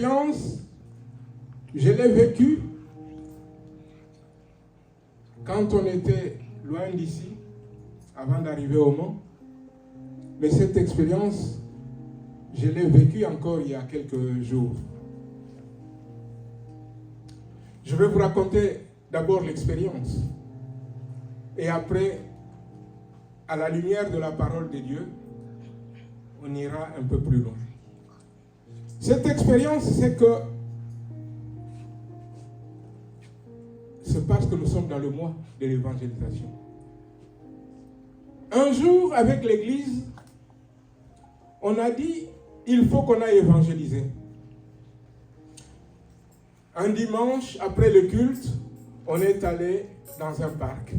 expérience, je l'ai vécue quand on était loin d'ici, avant d'arriver au Mans. Mais cette expérience, je l'ai vécue encore il y a quelques jours. Je vais vous raconter d'abord l'expérience. Et après, à la lumière de la parole de Dieu, on ira un peu plus loin. Cette expérience, c'est que c'est parce que nous sommes dans le mois de l'évangélisation. Un jour, avec l'église, on a dit, il faut qu'on aille évangéliser. Un dimanche, après le culte, on est allé dans un parc.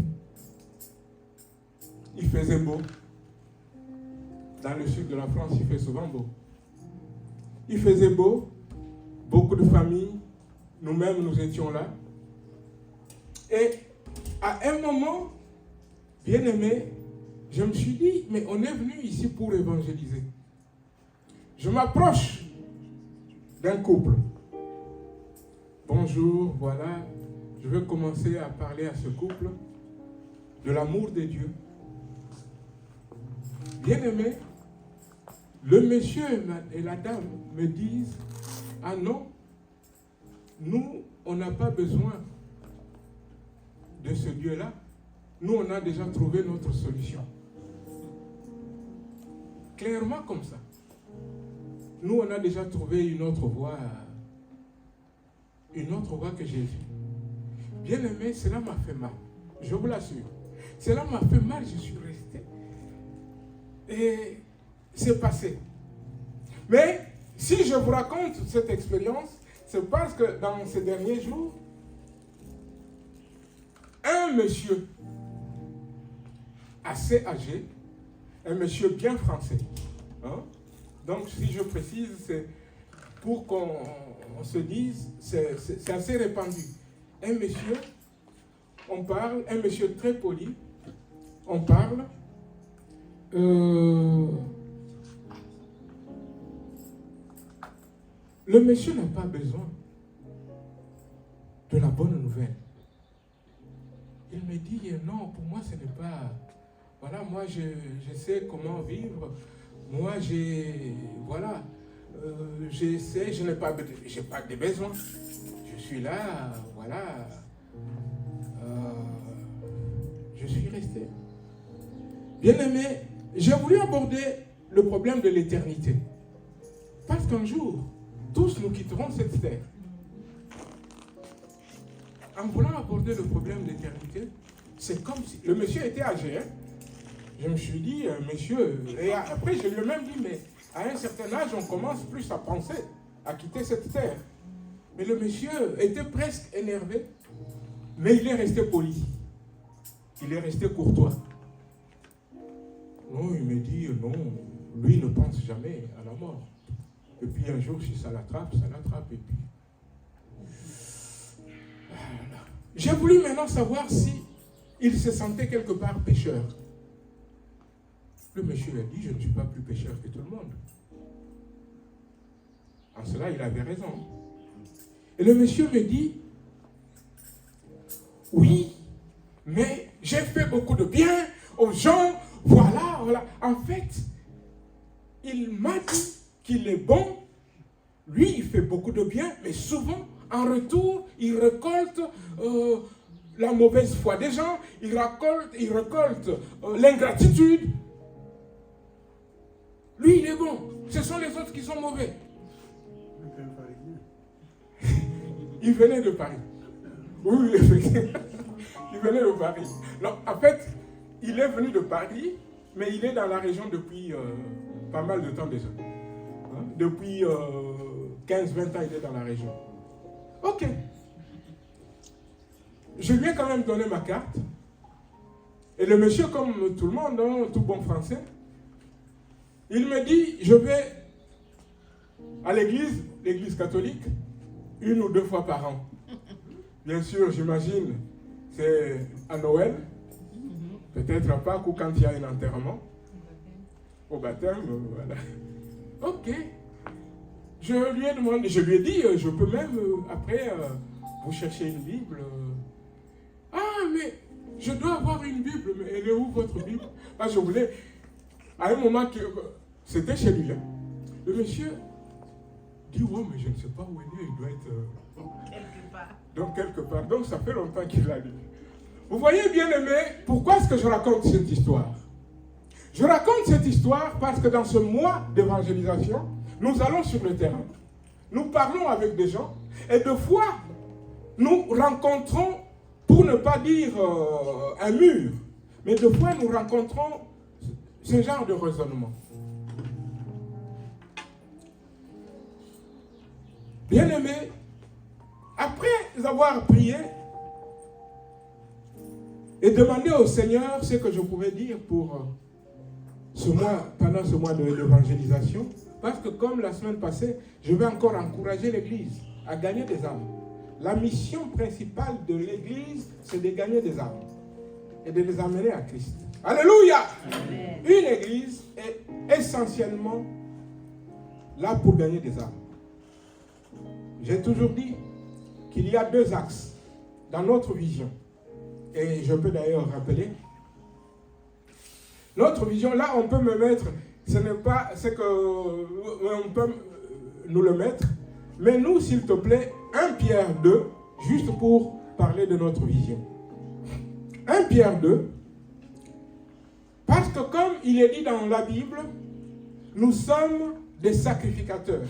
Il faisait beau. Dans le sud de la France, il fait souvent beau. Il faisait beau. Beaucoup de familles, nous-mêmes, nous étions là. Et à un moment, bien aimé, je me suis dit, mais on est venu ici pour évangéliser. Je m'approche d'un couple. Bonjour, voilà, je vais commencer à parler à ce couple de l'amour de Dieu. Bien aimé, le monsieur et la dame me disent, ah non, nous, on n'a pas besoin de ce Dieu-là. Nous, on a déjà trouvé notre solution. Clairement comme ça. Nous, on a déjà trouvé une autre voie que Jésus. Bien aimé, cela m'a fait mal. Je vous l'assure. Cela m'a fait mal, je suis resté. Et c'est passé. Mais si je vous raconte cette expérience, c'est parce que dans ces derniers jours, un monsieur assez âgé, un monsieur bien français, hein? Donc si je précise, c'est pour qu'on se dise, c'est assez répandu. Un monsieur, on parle, un monsieur très poli, on parle, le monsieur n'a pas besoin de la bonne nouvelle. Il me dit, non, pour moi, ce n'est pas... Voilà, moi, je sais comment vivre. Moi, voilà, j'essaie, je n'ai pas de besoin. Je suis là, voilà. Je suis resté. Bien aimé, j'ai voulu aborder le problème de l'éternité. Parce qu'un jour, tous nous quitterons cette terre. En voulant aborder le problème de l'éternité, c'est comme si... Le monsieur était âgé, hein? Je me suis dit, monsieur... Et après, je lui ai même dit, mais à un certain âge, on commence plus à penser à quitter cette terre. Mais le monsieur était presque énervé, mais il est resté poli. Il est resté courtois. Non, il me dit, non, lui ne pense jamais à la mort. Et puis un jour, si ça l'attrape, et puis... Voilà. J'ai voulu maintenant savoir si il se sentait quelque part pécheur. Le monsieur a dit, je ne suis pas plus pécheur que tout le monde. En cela, il avait raison. Et le monsieur me dit, oui, mais j'ai fait beaucoup de bien aux gens, voilà, voilà. En fait, il m'a dit qu'il est bon, lui, il fait beaucoup de bien, mais souvent, en retour, il récolte la mauvaise foi des gens, il récolte l'ingratitude. Lui, il est bon. Ce sont les autres qui sont mauvais. Il venait de Paris. Oui, effectivement. Il venait de Paris. Non, en fait, il est venu de Paris, mais il est dans la région depuis pas mal de temps déjà. Hein? Depuis 15-20 ans, il est dans la région. Ok. Je lui ai quand même donné ma carte. Et le monsieur, comme tout le monde, hein, tout bon français, il me dit, je vais à l'église catholique, 1 ou 2 fois par an. Bien sûr, j'imagine, c'est à Noël, peut-être à Pâques ou quand il y a un enterrement, au baptême, voilà. Ok. Je lui ai demandé, je lui ai dit, je peux même, après, vous chercher une Bible. Ah, mais je dois avoir une Bible, mais elle est où votre Bible? Ah, je voulais, à un moment, c'était chez lui. Hein. Le monsieur dit, oh, mais je ne sais pas où elle est, il doit être quelque part. Donc, quelque part. Donc, ça fait longtemps qu'il l'a lu. Vous voyez, bien aimé, pourquoi est-ce que je raconte cette histoire? Je raconte cette histoire parce que dans ce mois d'évangélisation, nous allons sur le terrain. Nous parlons avec des gens et de fois, nous rencontrons, pour ne pas dire un mur, mais de fois, nous rencontrons ce genre de raisonnement. Bien aimé, après avoir prié et demandé au Seigneur ce que je pouvais dire pour ce mois, pendant ce mois de l'évangélisation, parce que comme la semaine passée, je vais encore encourager l'Église à gagner des âmes. La mission principale de l'Église, c'est de gagner des âmes et de les amener à Christ. Alléluia! Amen. Une Église est essentiellement là pour gagner des âmes. J'ai toujours dit qu'il y a deux axes dans notre vision. Et je peux d'ailleurs rappeler, notre vision, là on peut me mettre, ce n'est pas ce qu'on peut nous le mettre, mais nous s'il te plaît, 1 Pierre 2, juste pour parler de notre vision. 1 Pierre 2, parce que comme il est dit dans la Bible, nous sommes des sacrificateurs.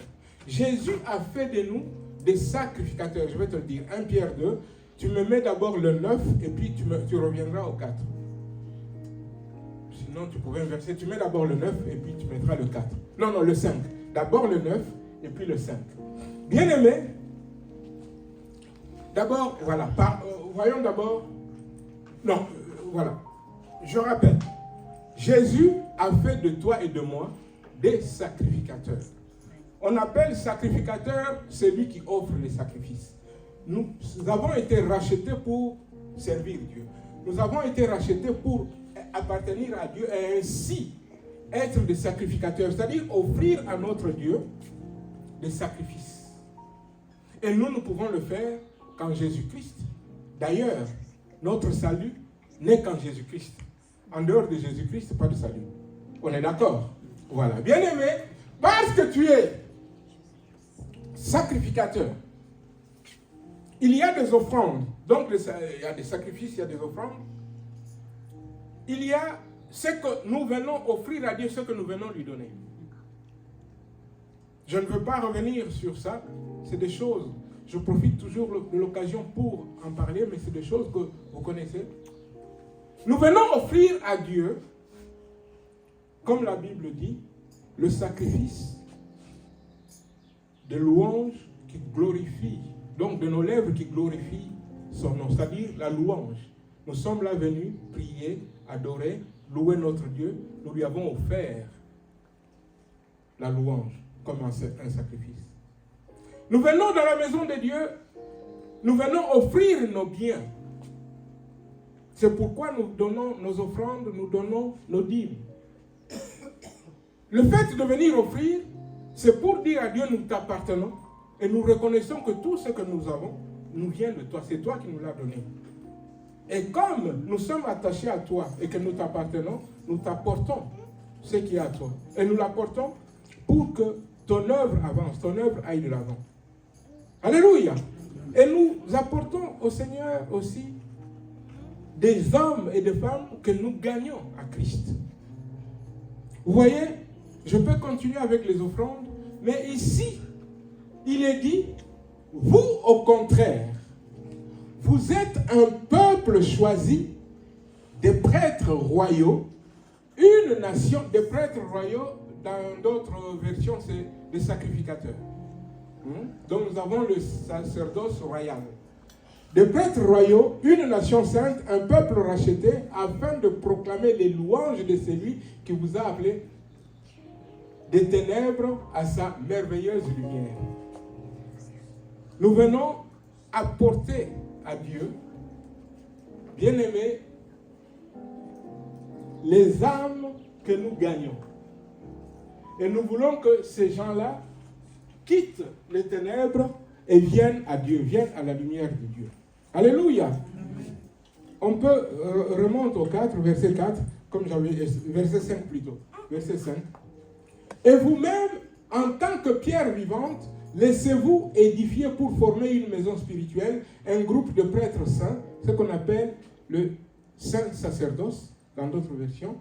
Jésus a fait de nous des sacrificateurs. Je vais te le dire. 1 Pierre 2, tu me mets d'abord le 9 et puis tu reviendras au 4. Sinon, tu pouvais inverser. Tu mets d'abord le 9 et puis tu mettras le 4. Non, le 5. D'abord le 9 et puis le 5. Bien aimé, d'abord, voilà. Voyons d'abord. Non, voilà. Je rappelle. Jésus a fait de toi et de moi des sacrificateurs. On appelle sacrificateur celui qui offre les sacrifices. Nous avons été rachetés pour servir Dieu. Nous avons été rachetés pour appartenir à Dieu et ainsi être des sacrificateurs, c'est-à-dire offrir à notre Dieu des sacrifices. Et nous pouvons le faire qu'en Jésus-Christ. D'ailleurs, notre salut n'est qu'en Jésus-Christ. En dehors de Jésus-Christ, pas de salut. On est d'accord? Voilà. Bien aimé, parce que tu es sacrificateur, il y a des offrandes. Donc, il y a des sacrifices, il y a des offrandes. Il y a ce que nous venons offrir à Dieu, ce que nous venons lui donner. Je ne veux pas revenir sur ça. C'est des choses, je profite toujours de l'occasion pour en parler, mais c'est des choses que vous connaissez. Nous venons offrir à Dieu, comme la Bible dit, le sacrifice de louange qui glorifie, donc de nos lèvres qui glorifient son nom, c'est-à-dire la louange. Nous sommes là venus prier, adorer, louer notre Dieu. Nous lui avons offert la louange comme un sacrifice. Nous venons dans la maison de Dieu, nous venons offrir nos biens. C'est pourquoi nous donnons nos offrandes, nous donnons nos dîmes. Le fait de venir offrir, c'est pour dire à Dieu, nous t'appartenons et nous reconnaissons que tout ce que nous avons nous vient de toi. C'est toi qui nous l'as donné. Et comme nous sommes attachés à toi et que nous t'appartenons, nous t'apportons ce qui est à toi. Et nous l'apportons pour que ton œuvre avance, ton œuvre aille de l'avant. Alléluia. Et nous apportons au Seigneur aussi des hommes et des femmes que nous gagnons à Christ. Vous voyez, je peux continuer avec les offrandes, mais ici, il est dit, vous au contraire, vous êtes un peuple choisi, des prêtres royaux, une nation, des prêtres royaux, dans d'autres versions, c'est des sacrificateurs. Donc nous avons le sacerdoce royal. Des prêtres royaux, une nation sainte, un peuple racheté, afin de proclamer les louanges de celui qui vous a appelé des ténèbres à sa merveilleuse lumière. Nous venons apporter à Dieu, bien-aimés, les âmes que nous gagnons. Et nous voulons que ces gens-là quittent les ténèbres et viennent à Dieu, viennent à la lumière de Dieu. Alléluia. On peut remonter au 4, verset 4, comme j'avais, verset 5 plutôt, verset 5. Et vous-même, en tant que pierre vivante, laissez-vous édifier pour former une maison spirituelle, un groupe de prêtres saints, ce qu'on appelle le saint sacerdoce, dans d'autres versions,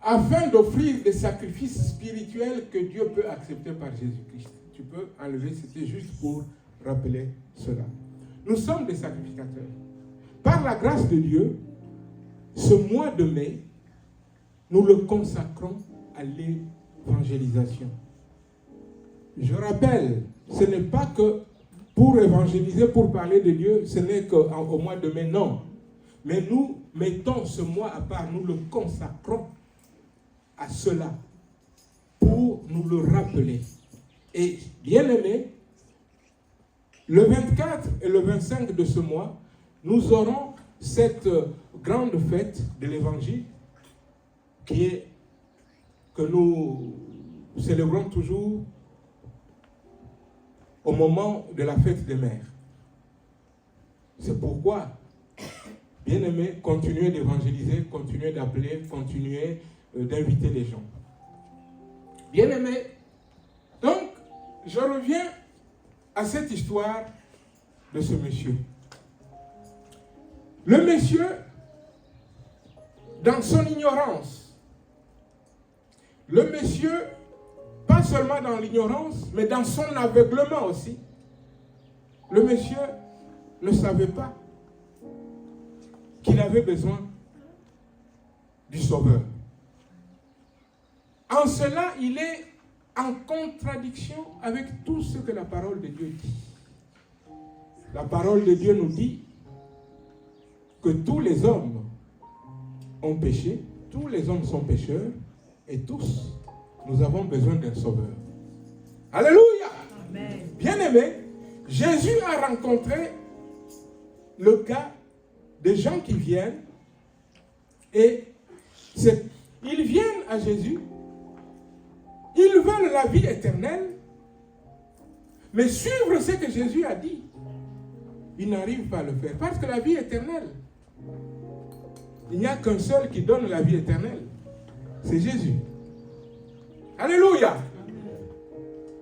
afin d'offrir des sacrifices spirituels que Dieu peut accepter par Jésus-Christ. Tu peux enlever, c'était juste pour rappeler cela. Nous sommes des sacrificateurs. Par la grâce de Dieu, ce mois de mai, nous le consacrons à l'évangélisation. Je rappelle, ce n'est pas que pour évangéliser, pour parler de Dieu, ce n'est qu'au mois de mai, non. Mais nous mettons ce mois à part, nous le consacrons à cela, pour nous le rappeler. Et bien aimé, le 24 et le 25 de ce mois, nous aurons cette grande fête de l'Évangile que nous célébrons toujours au moment de la fête des mères. C'est pourquoi, bien aimé, continuez d'évangéliser, continuez d'appeler, continuez d'inviter les gens. Bien aimé, donc, je reviens à cette histoire de ce monsieur. Le monsieur, dans son ignorance, le monsieur, pas seulement dans l'ignorance, mais dans son aveuglement aussi, le monsieur ne savait pas qu'il avait besoin du Sauveur. En cela, il est en contradiction avec tout ce que la parole de Dieu dit. La parole de Dieu nous dit que tous les hommes ont péché, tous les hommes sont pécheurs, et tous, nous avons besoin d'un sauveur. Alléluia! Amen. Bien-aimé, Jésus a rencontré le cas des gens qui viennent, et ils viennent à Jésus, ils veulent la vie éternelle, mais suivre ce que Jésus a dit, ils n'arrivent pas à le faire, parce que la vie éternelle, il n'y a qu'un seul qui donne la vie éternelle, c'est Jésus. Alléluia.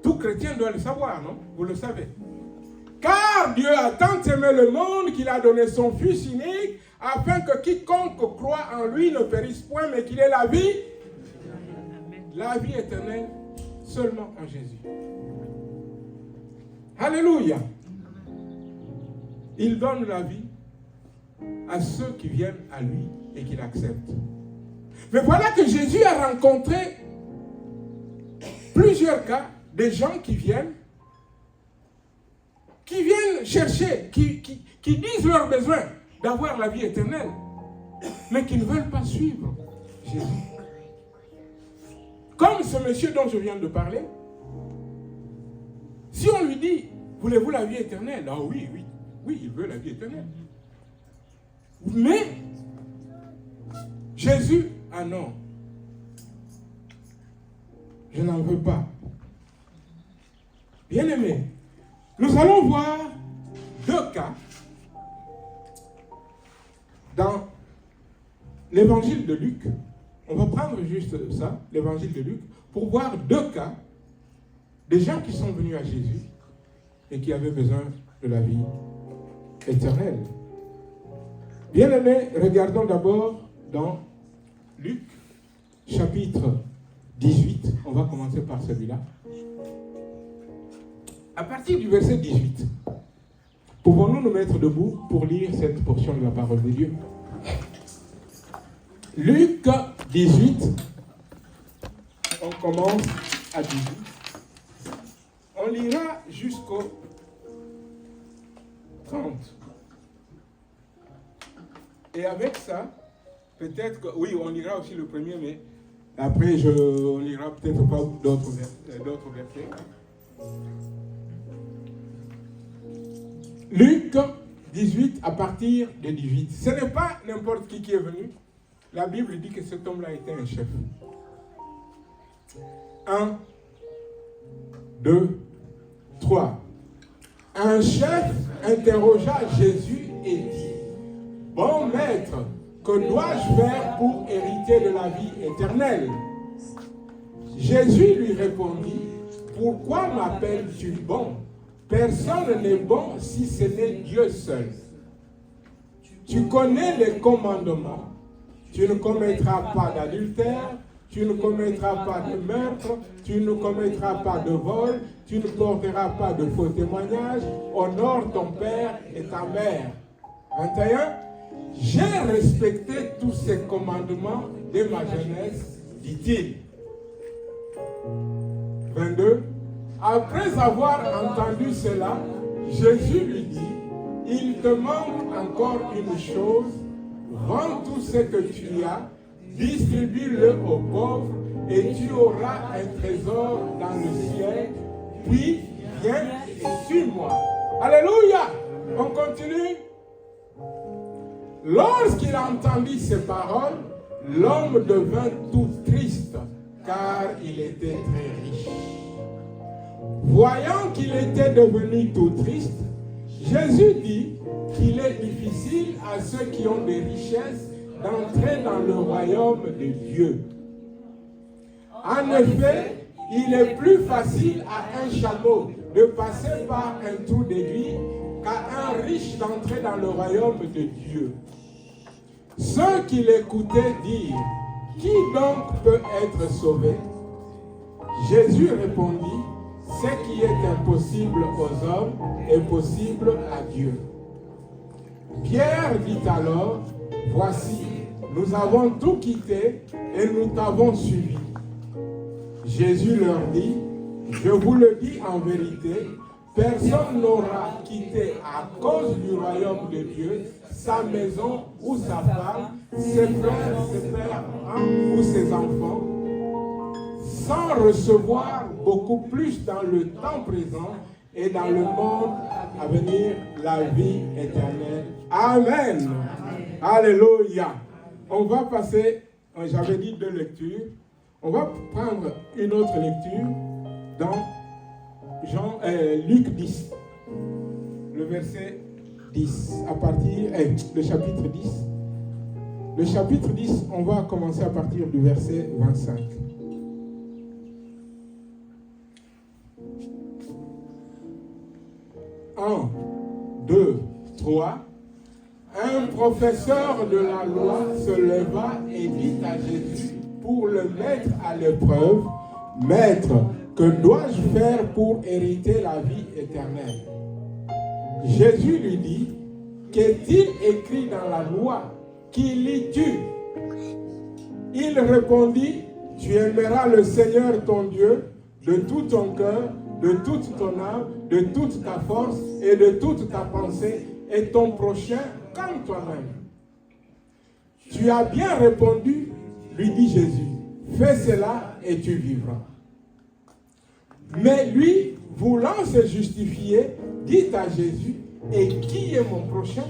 Tout chrétien doit le savoir, non? Vous le savez. Car Dieu a tant aimé le monde qu'il a donné son Fils unique, afin que quiconque croit en lui ne périsse point, mais qu'il ait la vie éternelle seulement en Jésus. Alléluia. Il donne la vie à ceux qui viennent à lui et qui l'acceptent. Mais voilà que Jésus a rencontré plusieurs cas de gens qui viennent chercher, qui disent leur besoin d'avoir la vie éternelle, mais qui ne veulent pas suivre Jésus. Comme ce monsieur dont je viens de parler, si on lui dit, voulez-vous la vie éternelle? Ah oui, il veut la vie éternelle. Mais Jésus, ah non, je n'en veux pas. Bien-aimés, nous allons voir deux cas dans l'évangile de Luc. On va prendre juste ça, l'évangile de Luc, pour voir deux cas de gens qui sont venus à Jésus et qui avaient besoin de la vie éternelle. Bien-aimés, regardons d'abord dans Luc, chapitre 18. On va commencer par celui-là. À partir du verset 18, pouvons-nous nous mettre debout pour lire cette portion de la parole de Dieu? Luc 18, on commence à 18. On lira jusqu'au 30. Et avec ça, peut-être que, oui, on lira aussi le premier, mais après, on lira peut-être pas d'autres versets. Luc 18, à partir de 18. Ce n'est pas n'importe qui est venu. La Bible dit que cet homme-là était un chef. Un 2, 3. Un chef interrogea Jésus et dit, « Bon maître, que dois-je faire pour hériter de la vie éternelle ?» Jésus lui répondit, « Pourquoi m'appelles-tu bon? Personne n'est bon si ce n'est Dieu seul. Tu connais les commandements. Tu ne commettras pas d'adultère, tu ne commettras pas de meurtre, tu ne commettras pas de vol, tu ne porteras pas de faux témoignages, honore ton père et ta mère. » 21. J'ai respecté tous ces commandements de ma jeunesse, dit-il. 22. Après avoir entendu cela, Jésus lui dit, « Il te manque encore une chose, vends tout ce que tu as, distribue-le aux pauvres, et tu auras un trésor dans le ciel, puis viens et suis-moi. » Alléluia! On continue. Lorsqu'il entendit ces paroles, l'homme devint tout triste, car il était très riche. Voyant qu'il était devenu tout triste, Jésus dit qu'il est difficile à ceux qui ont des richesses d'entrer dans le royaume de Dieu. En effet, il est plus facile à un chameau de passer par un trou d'aiguille qu'à un riche d'entrer dans le royaume de Dieu. Ceux qui l'écoutaient dirent, « Qui donc peut être sauvé ?» Jésus répondit, « Ce qui est impossible aux hommes est possible à Dieu. » Pierre dit alors, « Voici, nous avons tout quitté et nous t'avons suivi. » Jésus leur dit, « Je vous le dis en vérité, personne n'aura quitté à cause du royaume de Dieu sa maison ou sa femme, ses frères, ses pères ou ses enfants, sans recevoir beaucoup plus dans le temps présent et dans le monde à venir la vie éternelle. » Amen. Alléluia. On va passer, j'avais dit 2 lectures, on va prendre une autre lecture dans Luc 10, le verset 10, à partir, le chapitre 10. Le chapitre 10, on va commencer à partir du verset 25. Un, 2, 3. Un professeur de la loi se leva et dit à Jésus pour le mettre à l'épreuve, « Maître, que dois-je faire pour hériter la vie éternelle ?» Jésus lui dit, « Qu'est-il écrit dans la loi? Qui lis-tu » Il répondit, « Tu aimeras le Seigneur ton Dieu de tout ton cœur, de toute ton âme, de toute ta force et de toute ta pensée, et ton prochain comme toi-même. » « Tu as bien répondu, lui dit Jésus, fais cela et tu vivras. » Mais lui, voulant se justifier, dit à Jésus, « Et qui est mon prochain ?»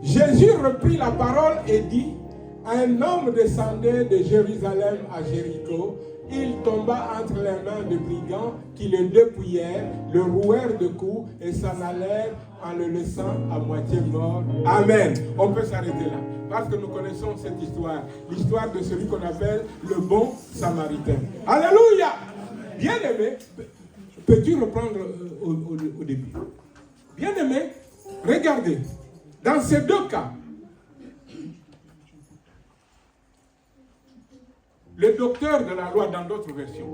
Jésus reprit la parole et dit, « Un homme descendait de Jérusalem à Jéricho. Il tomba entre les mains de brigands qui le dépouillèrent, le rouèrent de coups et s'en allèrent en le laissant à moitié mort. » Amen. On peut s'arrêter là. Parce que nous connaissons cette histoire. L'histoire de celui qu'on appelle le bon samaritain. Alléluia. Bien-aimé, peux-tu reprendre au début? Bien-aimé, regardez. Dans ces 2 cas, le docteur de la loi, dans d'autres versions,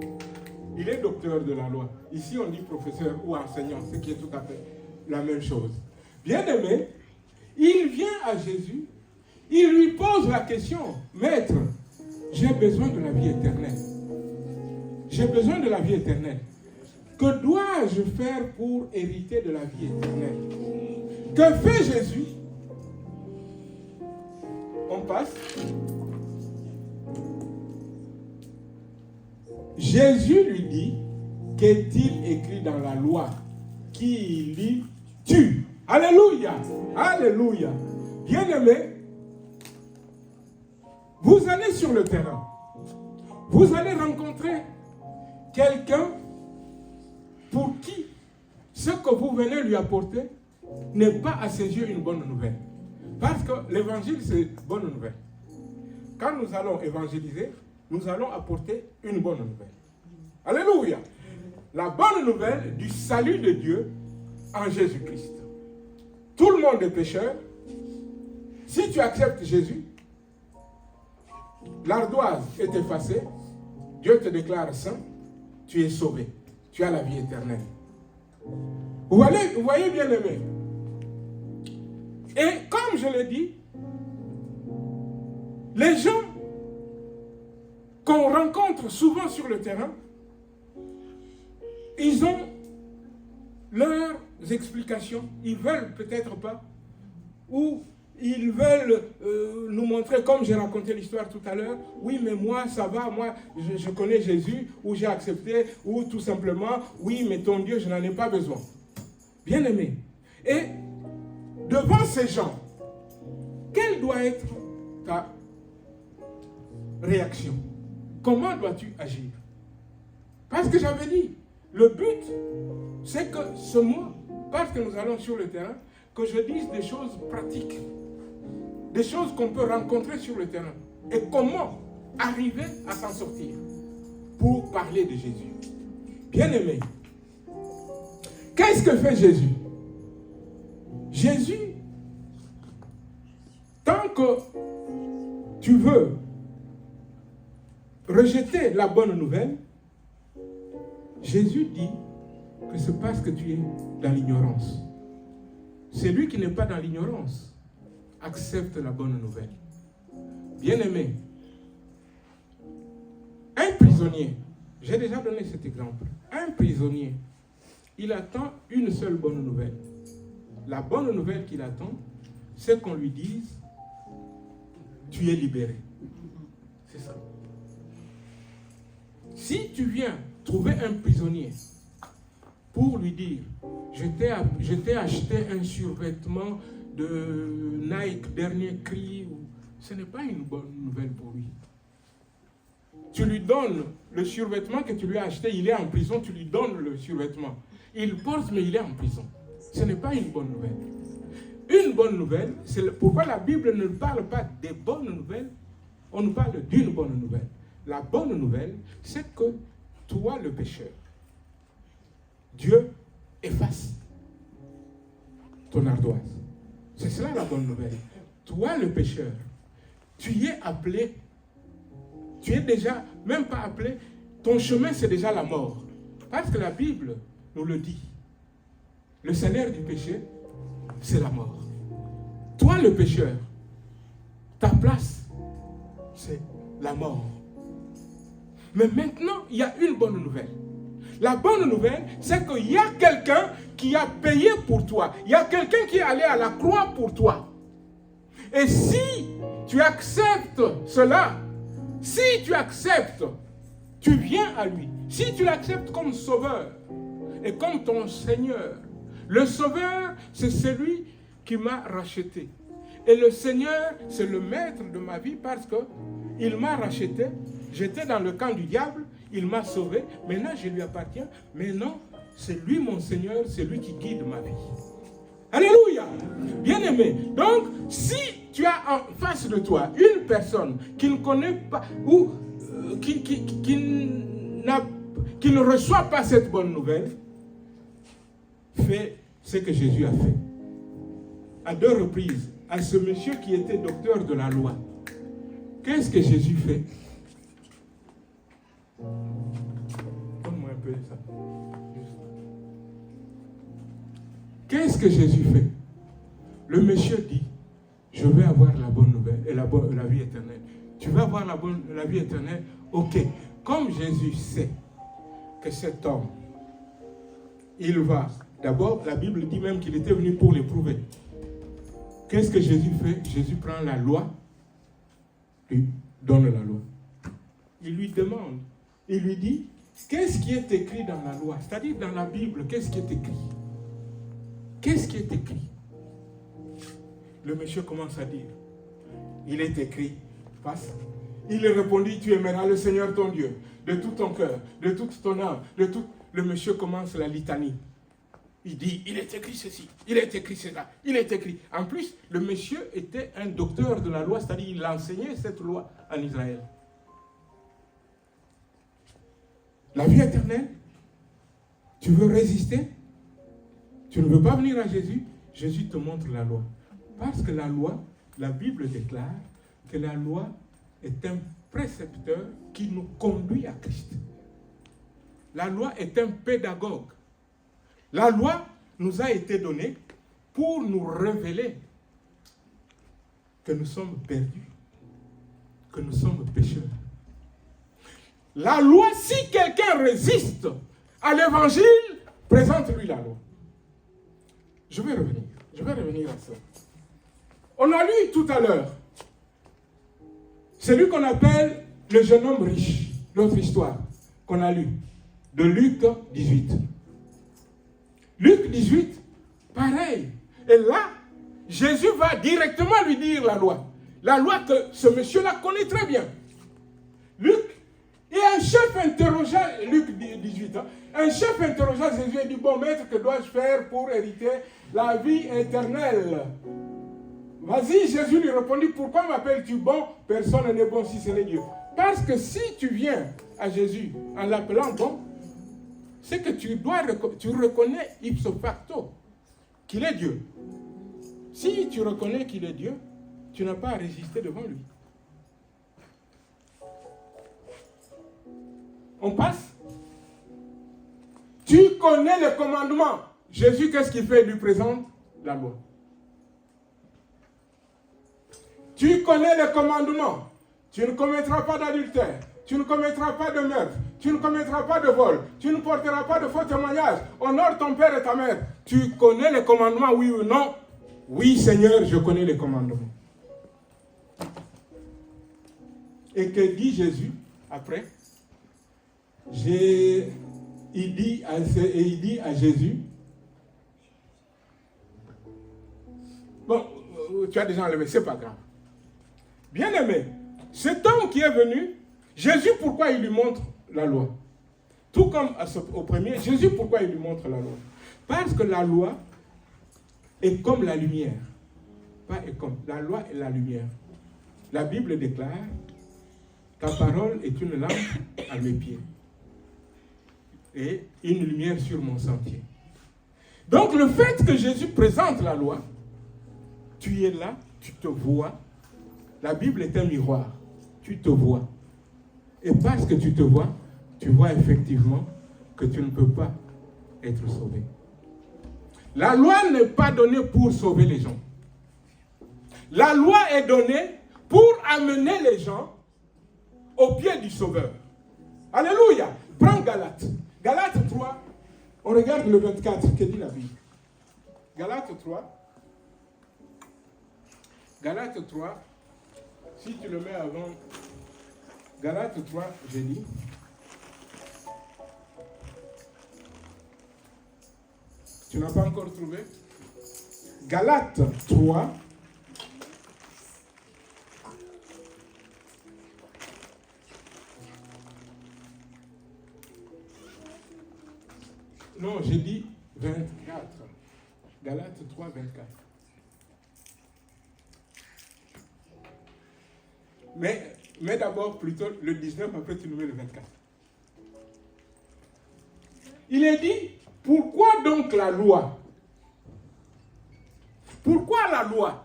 il est docteur de la loi. Ici, on dit professeur ou enseignant, ce qui est tout à fait la même chose. Bien-aimé, il vient à Jésus, il lui pose la question, « Maître, j'ai besoin de la vie éternelle. J'ai besoin de la vie éternelle. Que dois-je faire pour hériter de la vie éternelle ?» Que fait Jésus? On passe. Jésus lui dit, « Qu'est-il écrit dans la loi? Qui lis-tu » Alléluia. Alléluia. Bien-aimé, vous allez sur le terrain. Vous allez rencontrer quelqu'un pour qui ce que vous venez lui apporter n'est pas à ses yeux une bonne nouvelle. Parce que l'évangile, c'est une bonne nouvelle. Quand nous allons évangéliser, nous allons apporter une bonne nouvelle. Alléluia. La bonne nouvelle du salut de Dieu en Jésus-Christ. Tout le monde est pécheur. Si tu acceptes Jésus, l'ardoise est effacée, Dieu te déclare saint, tu es sauvé, tu as la vie éternelle. Vous voyez bien aimé. Et comme je l'ai dit, les gens qu'on rencontre souvent sur le terrain, ils ont leurs explications, ils veulent peut-être pas, ou ils veulent nous montrer, comme j'ai raconté l'histoire tout à l'heure, oui mais moi ça va, moi je connais Jésus, ou j'ai accepté, ou tout simplement, oui mais ton Dieu je n'en ai pas besoin. Bien aimé. Et devant ces gens, quelle doit être ta réaction? Comment dois-tu agir? Parce que j'avais dit, le but, c'est que ce mois, parce que nous allons sur le terrain, que je dise des choses pratiques, des choses qu'on peut rencontrer sur le terrain, et comment arriver à s'en sortir pour parler de Jésus. Bien-aimé, qu'est-ce que fait Jésus? Jésus, tant que tu veux rejeter la bonne nouvelle, Jésus dit que c'est parce que tu es dans l'ignorance. Celui qui n'est pas dans l'ignorance accepte la bonne nouvelle. Bien-aimé, un prisonnier, j'ai déjà donné cet exemple, un prisonnier, il attend une seule bonne nouvelle. La bonne nouvelle qu'il attend, c'est qu'on lui dise, tu es libéré. C'est ça. Si tu viens trouver un prisonnier pour lui dire, je t'ai acheté un survêtement de Nike, dernier cri, ce n'est pas une bonne nouvelle pour lui. Tu lui donnes le survêtement que tu lui as acheté, il est en prison, tu lui donnes le survêtement. Il porte, mais il est en prison. Ce n'est pas une bonne nouvelle. Une bonne nouvelle, c'est pourquoi la Bible ne parle pas des bonnes nouvelles, on nous parle d'une bonne nouvelle. La bonne nouvelle, c'est que toi, le pécheur, Dieu efface ton ardoise. C'est cela la bonne nouvelle. Toi, le pécheur, tu y es appelé, tu es déjà, même pas appelé, ton chemin c'est déjà la mort. Parce que la Bible nous le dit. Le salaire du péché, c'est la mort. Toi, le pécheur, ta place, c'est la mort. Mais maintenant, il y a une bonne nouvelle. La bonne nouvelle, c'est qu'il y a quelqu'un qui a payé pour toi. Il y a quelqu'un qui est allé à la croix pour toi. Et si tu acceptes cela, si tu acceptes, tu viens à lui. Si tu l'acceptes comme sauveur et comme ton Seigneur, le sauveur, c'est celui qui m'a racheté. Et le Seigneur, c'est le maître de ma vie parce qu'il m'a racheté. J'étais dans le camp du diable, il m'a sauvé. Maintenant, je lui appartiens. Maintenant, c'est lui mon Seigneur, c'est lui qui guide ma vie. Alléluia! Bien-aimé. Donc, si tu as en face de toi une personne qui ne connaît pas ou qui ne reçoit pas cette bonne nouvelle, fais ce que Jésus a fait. À 2 reprises, à ce monsieur qui était docteur de la loi. Qu'est-ce que Jésus fait? Donne-moi un peu ça. Qu'est-ce que Jésus fait? Le monsieur dit, je vais avoir la bonne nouvelle et la vie éternelle. Tu vas avoir la vie éternelle? Ok. Comme Jésus sait que cet homme, il va, d'abord la Bible dit même qu'il était venu pour l'éprouver. Qu'est-ce que Jésus fait? Jésus prend la loi, lui donne la loi. Il lui demande, il lui dit, qu'est-ce qui est écrit dans la loi? C'est-à-dire dans la Bible, qu'est-ce qui est écrit? Qu'est-ce qui est écrit? Le monsieur commence à dire, il est écrit, face. Il répondit, tu aimeras le Seigneur ton Dieu, de tout ton cœur, de toute ton âme, de tout... le monsieur commence la litanie. Il dit, il est écrit ceci, il est écrit cela, il est écrit. En plus, le monsieur était un docteur de la loi, c'est-à-dire il enseignait cette loi en Israël. La vie éternelle, tu veux résister? Tu ne veux pas venir à Jésus? Jésus te montre la loi. Parce que la loi, la Bible déclare que la loi est un précepteur qui nous conduit à Christ. La loi est un pédagogue. La loi nous a été donnée pour nous révéler que nous sommes perdus, que nous sommes pécheurs. La loi, si quelqu'un résiste à l'évangile, présente-lui la loi. Je vais revenir à ça. On a lu tout à l'heure celui qu'on appelle le jeune homme riche, l'autre histoire qu'on a lue, de Luc 18. Luc 18, pareil. Et là, Jésus va directement lui dire la loi. La loi que ce monsieur-là connaît très bien. Luc, et un chef interrogea, Luc 18, un chef interrogea Jésus et dit, bon maître, que dois-je faire pour hériter la vie éternelle? Vas-y, Jésus lui répondit, pourquoi m'appelles-tu bon? Personne n'est bon si ce n'est Dieu. Parce que si tu viens à Jésus en l'appelant bon, c'est que tu reconnais ipso facto qu'il est Dieu. Si tu reconnais qu'il est Dieu, tu n'as pas à résister devant lui. On passe. Tu connais le commandement. Jésus, qu'est-ce qu'il fait? Il lui présente la loi. Tu connais le commandement. Tu ne commettras pas d'adultère. Tu ne commettras pas de meurtre. Tu ne commettras pas de vol. Tu ne porteras pas de faux témoignages. Honore ton père et ta mère. Tu connais les commandements, oui ou non? Oui, Seigneur, je connais les commandements. Et que dit Jésus après? Il dit à Jésus, bon, tu as déjà enlevé, c'est pas grave. Bien aimé, cet homme qui est venu, Jésus, pourquoi il lui montre la loi? Tout comme au premier, Jésus, pourquoi il lui montre la loi? Parce que la loi est comme la lumière. Pas est comme, la loi est la lumière. La Bible déclare, ta parole est une lampe à mes pieds et une lumière sur mon sentier. Donc le fait que Jésus présente la loi, tu es là, tu te vois. La Bible est un miroir. Tu te vois. Et parce que tu te vois, tu vois effectivement que tu ne peux pas être sauvé. La loi n'est pas donnée pour sauver les gens. La loi est donnée pour amener les gens au pied du Sauveur. Alléluia. Prends Galates. Galates 3. On regarde le 24. Que dit la Bible? Galates 3. Galates 3. Si tu le mets avant Galates 3, j'ai dit. Tu n'as pas encore trouvé? Galates 3. Non, j'ai dit 24. Galates 3, 24. Mais d'abord, plutôt le 19, après tu nous mets le 24. Il est dit, pourquoi donc la loi? Pourquoi la loi?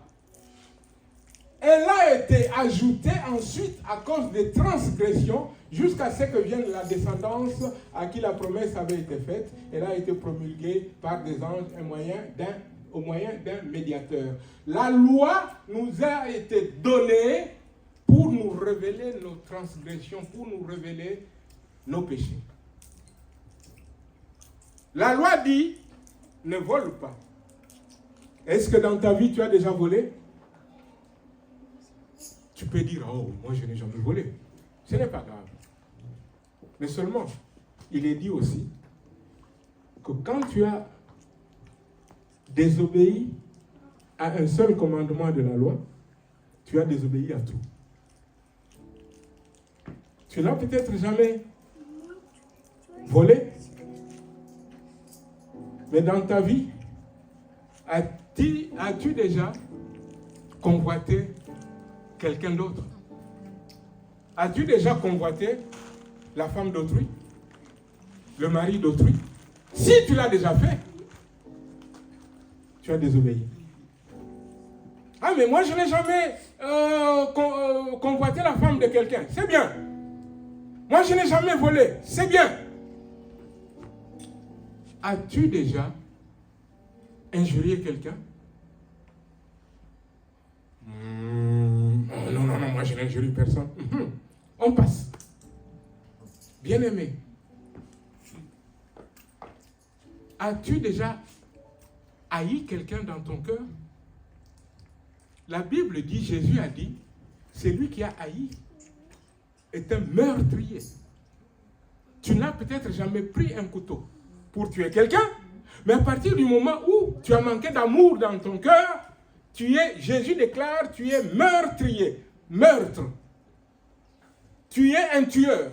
Elle a été ajoutée ensuite à cause des transgressions jusqu'à ce que vienne la descendance à qui la promesse avait été faite. Elle a été promulguée par des anges au moyen d'un médiateur. La loi nous a été donnée pour nous révéler nos transgressions, pour nous révéler nos péchés. La loi dit, ne vole pas. Est-ce que dans ta vie, tu as déjà volé? Tu peux dire, oh, moi je n'ai jamais volé. Ce n'est pas grave. Mais seulement, il est dit aussi que quand tu as désobéi à un seul commandement de la loi, tu as désobéi à tout. Tu n'as peut-être jamais volé, Mais dans ta vie, as-tu déjà convoité quelqu'un d'autre? As-tu déjà convoité la femme d'autrui? Le mari d'autrui? Si tu l'as déjà fait, tu as désobéi. Ah, mais moi je n'ai jamais convoité la femme de quelqu'un. C'est bien. Moi je n'ai jamais volé. C'est bien. As-tu déjà injurié quelqu'un? Non, moi je n'injurie personne. On passe. Bien-aimé, as-tu déjà haï quelqu'un dans ton cœur? La Bible dit, Jésus a dit, celui qui a haï est un meurtrier. Tu n'as peut-être jamais pris un couteau pour tuer quelqu'un, mais à partir du moment où tu as manqué d'amour dans ton cœur, Jésus déclare, tu es meurtrier. Meurtre. Tu es un tueur.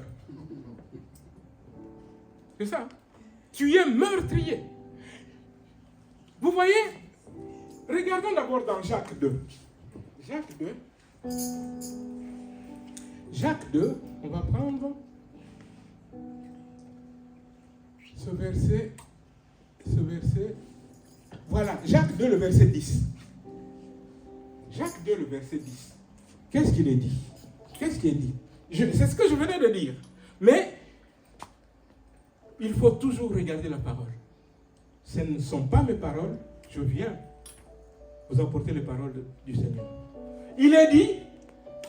C'est ça. Tu es meurtrier. Vous voyez? Regardons d'abord dans Jacques 2. Jacques 2, on va prendre ce verset. Voilà, Jacques 2, le verset 10. Jacques 2, le verset 10. Qu'est-ce qu'il est dit? Qu'est-ce qu'il est dit? C'est ce que je venais de dire. Mais il faut toujours regarder la parole. Ce ne sont pas mes paroles. Je viens vous apporter les paroles du Seigneur. Il est dit,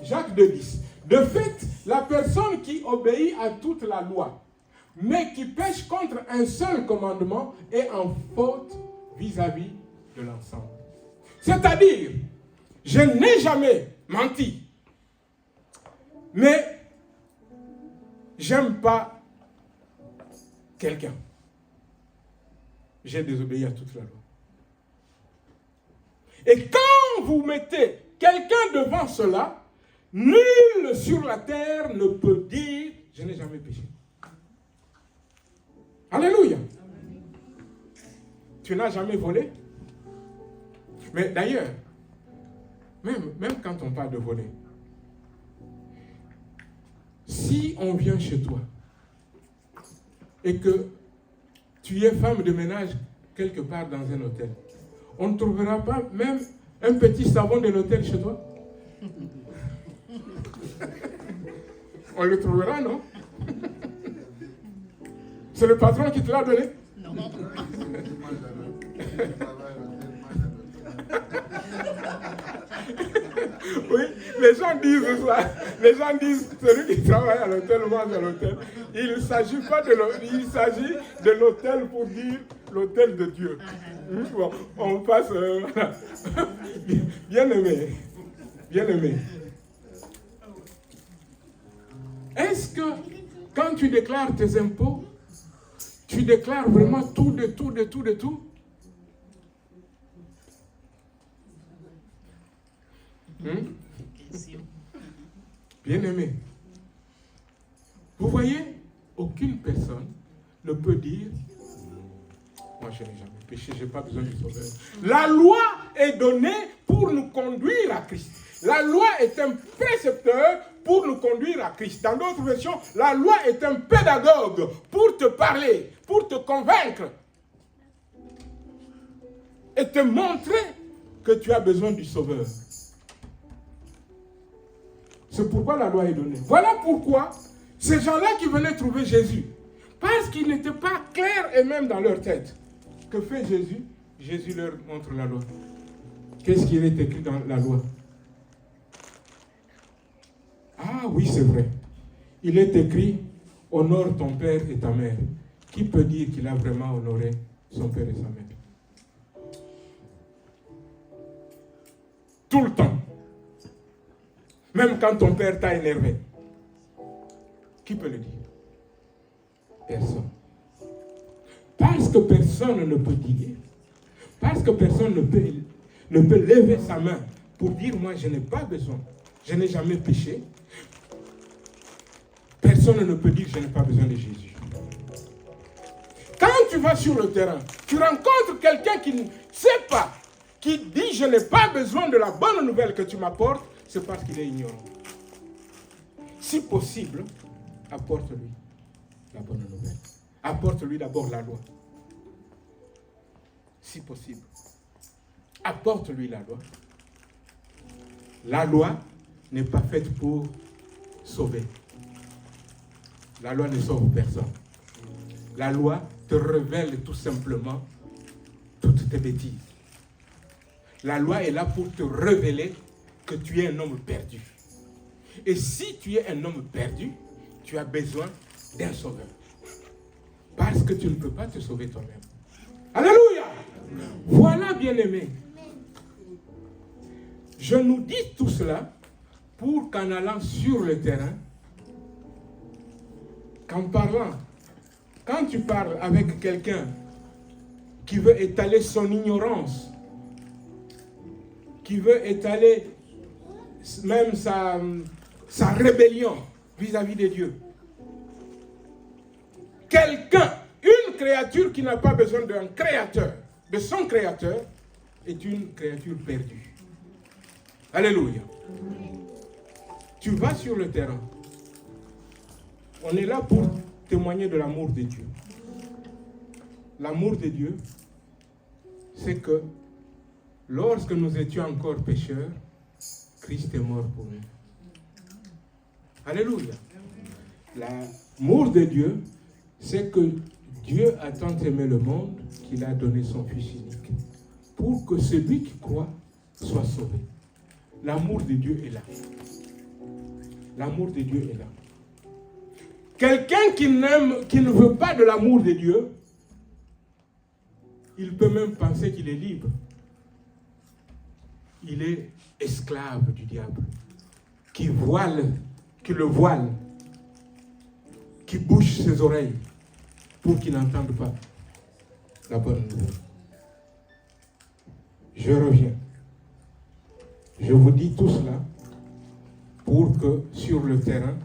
Jacques 2, 10. De fait, la personne qui obéit à toute la loi, mais qui pêche contre un seul commandement, est en faute vis-à-vis de l'ensemble. C'est-à-dire, je n'ai jamais menti, mais j'aime pas quelqu'un. J'ai désobéi à toute la loi. Et quand vous mettez quelqu'un devant cela, nul sur la terre ne peut dire « je n'ai jamais péché ». Alléluia. Tu n'as jamais volé. Mais d'ailleurs, même quand on parle de voler, si on vient chez toi et que tu es femme de ménage quelque part dans un hôtel, on ne trouvera pas même un petit savon de l'hôtel chez toi? On le trouvera, non? C'est le patron qui te l'a donné? Non. Oui, les gens disent ça. Les gens disent, celui qui travaille à l'hôtel mange à l'hôtel. Il ne s'agit pas de l'hôtel, il s'agit de l'hôtel pour dire l'hôtel de Dieu. Bon, on passe. Voilà. Bien-aimé. Bien-aimé. Est-ce que quand tu déclares tes impôts, tu déclares vraiment tout de tout? Bien-aimé, vous voyez, aucune personne ne peut dire « moi je n'ai jamais péché, je n'ai pas besoin du sauveur ». La loi est donnée pour nous conduire à Christ. La loi est un précepteur pour nous conduire à Christ. Dans d'autres versions, la loi est un pédagogue pour te parler, pour te convaincre et te montrer que tu as besoin du sauveur. C'est pourquoi la loi est donnée. Voilà pourquoi ces gens-là qui venaient trouver Jésus, parce qu'il n'était pas clair et même dans leur tête. Que fait Jésus? Jésus leur montre la loi. Qu'est-ce qui est écrit dans la loi? Ah oui, c'est vrai. Il est écrit, honore ton père et ta mère. Qui peut dire qu'il a vraiment honoré son père et sa mère? Tout le temps. Même quand ton père t'a énervé. Qui peut le dire? Personne. Parce que personne ne peut dire, parce que personne ne peut lever sa main pour dire, moi je n'ai pas besoin, je n'ai jamais péché. Personne ne peut dire, je n'ai pas besoin de Jésus. Quand tu vas sur le terrain, tu rencontres quelqu'un qui ne sait pas, qui dit je n'ai pas besoin de la bonne nouvelle que tu m'apportes, c'est parce qu'il est ignorant. Si possible, apporte-lui la bonne nouvelle. Apporte-lui d'abord la loi. Si possible. Apporte-lui la loi. La loi n'est pas faite pour sauver. La loi ne sauve personne. La loi te révèle tout simplement toutes tes bêtises. La loi est là pour te révéler que tu es un homme perdu. Et si tu es un homme perdu, tu as besoin d'un sauveur. Parce que tu ne peux pas te sauver toi-même. Alléluia! Voilà, bien-aimés. Je nous dis tout cela pour qu'en allant sur le terrain, qu'en parlant, quand tu parles avec quelqu'un qui veut étaler son ignorance, qui veut étaler même sa rébellion vis-à-vis de Dieu, quelqu'un, une créature qui n'a pas besoin d'un créateur, de son créateur, est une créature perdue. Alléluia. Tu vas sur le terrain. On est là pour témoigner de l'amour de Dieu. L'amour de Dieu, c'est que lorsque nous étions encore pécheurs, Christ est mort pour nous. Alléluia. L'amour de Dieu, c'est que Dieu a tant aimé le monde qu'il a donné son Fils unique pour que celui qui croit soit sauvé. L'amour de Dieu est là. L'amour de Dieu est là. Quelqu'un qui ne veut pas de l'amour de Dieu, il peut même penser qu'il est libre. Il est esclave du diable, qui le voile, qui bouche ses oreilles pour qu'il n'entende pas la bonne nouvelle. Je reviens. Je vous dis tout cela pour que sur le terrain,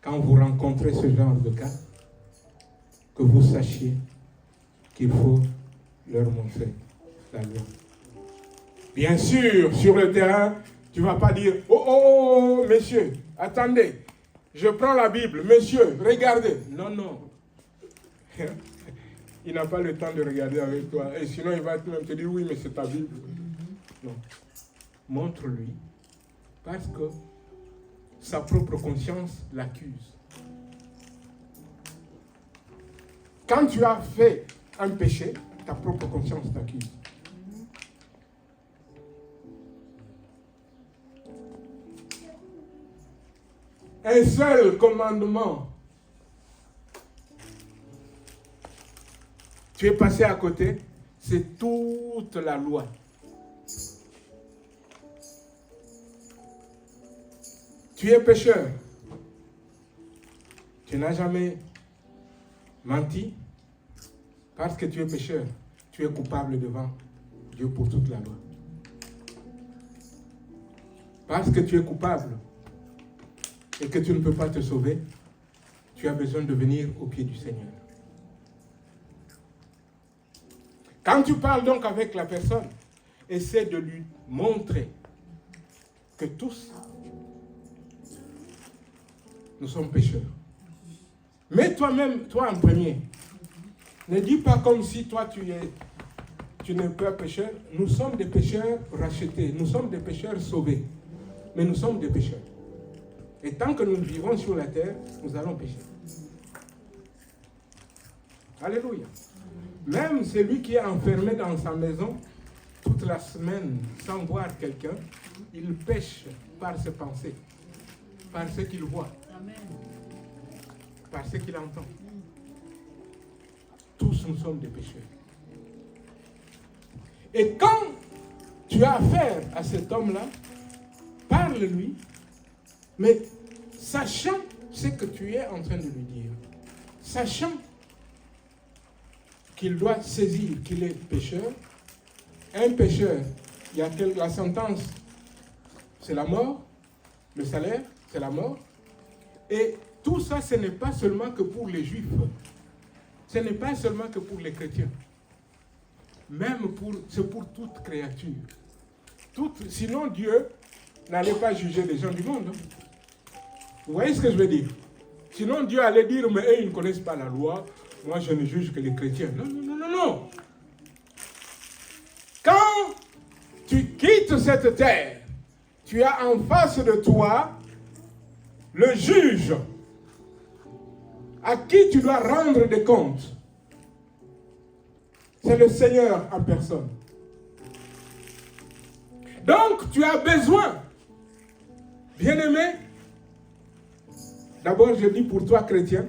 quand vous rencontrez ce genre de cas, que vous sachiez qu'il faut leur montrer la loi. Bien sûr, sur le terrain, tu ne vas pas dire « Oh, monsieur, attendez, je prends la Bible, monsieur, regardez. » Non, non. Il n'a pas le temps de regarder avec toi. Et sinon, il va même te dire « Oui, mais c'est ta Bible. » Non. Montre-lui, parce que sa propre conscience l'accuse. Quand tu as fait un péché, ta propre conscience t'accuse. Un seul commandement. Tu es passé à côté, c'est toute la loi. Tu es pécheur. Tu n'as jamais menti parce que tu es pécheur. Tu es coupable devant Dieu pour toute la loi. Parce que tu es coupable et que tu ne peux pas te sauver, tu as besoin de venir au pied du Seigneur. Quand tu parles donc avec la personne, essaie de lui montrer que tous, nous sommes pécheurs. Mets toi-même, toi en premier. Ne dis pas comme si toi tu n'es pas pécheur. Nous sommes des pécheurs rachetés. Nous sommes des pécheurs sauvés. Mais nous sommes des pécheurs. Et tant que nous vivons sur la terre, nous allons pécher. Alléluia. Même celui qui est enfermé dans sa maison toute la semaine sans voir quelqu'un, il pêche par ses pensées, par ce qu'il voit, par ce qu'il entend. Tous nous sommes des pécheurs. Et quand tu as affaire à cet homme-là, parle-lui, mais sachant ce que tu es en train de lui dire, sachant qu'il doit saisir qu'il est pécheur. Un pécheur, il y a la sentence, c'est la mort, le salaire, c'est la mort. Et tout ça, ce n'est pas seulement que pour les Juifs. ce n'est pas seulement que pour les chrétiens. C'est pour toute créature. Sinon Dieu n'allait pas juger les gens du monde. Vous voyez ce que je veux dire? Sinon Dieu allait dire, mais eux, ils ne connaissent pas la loi. Moi, je ne juge que les chrétiens. Non, non, non, non, non. Quand tu quittes cette terre, tu as en face de toi le juge à qui tu dois rendre des comptes. C'est le Seigneur en personne. Donc, tu as besoin, bien-aimé, d'abord je dis pour toi chrétien,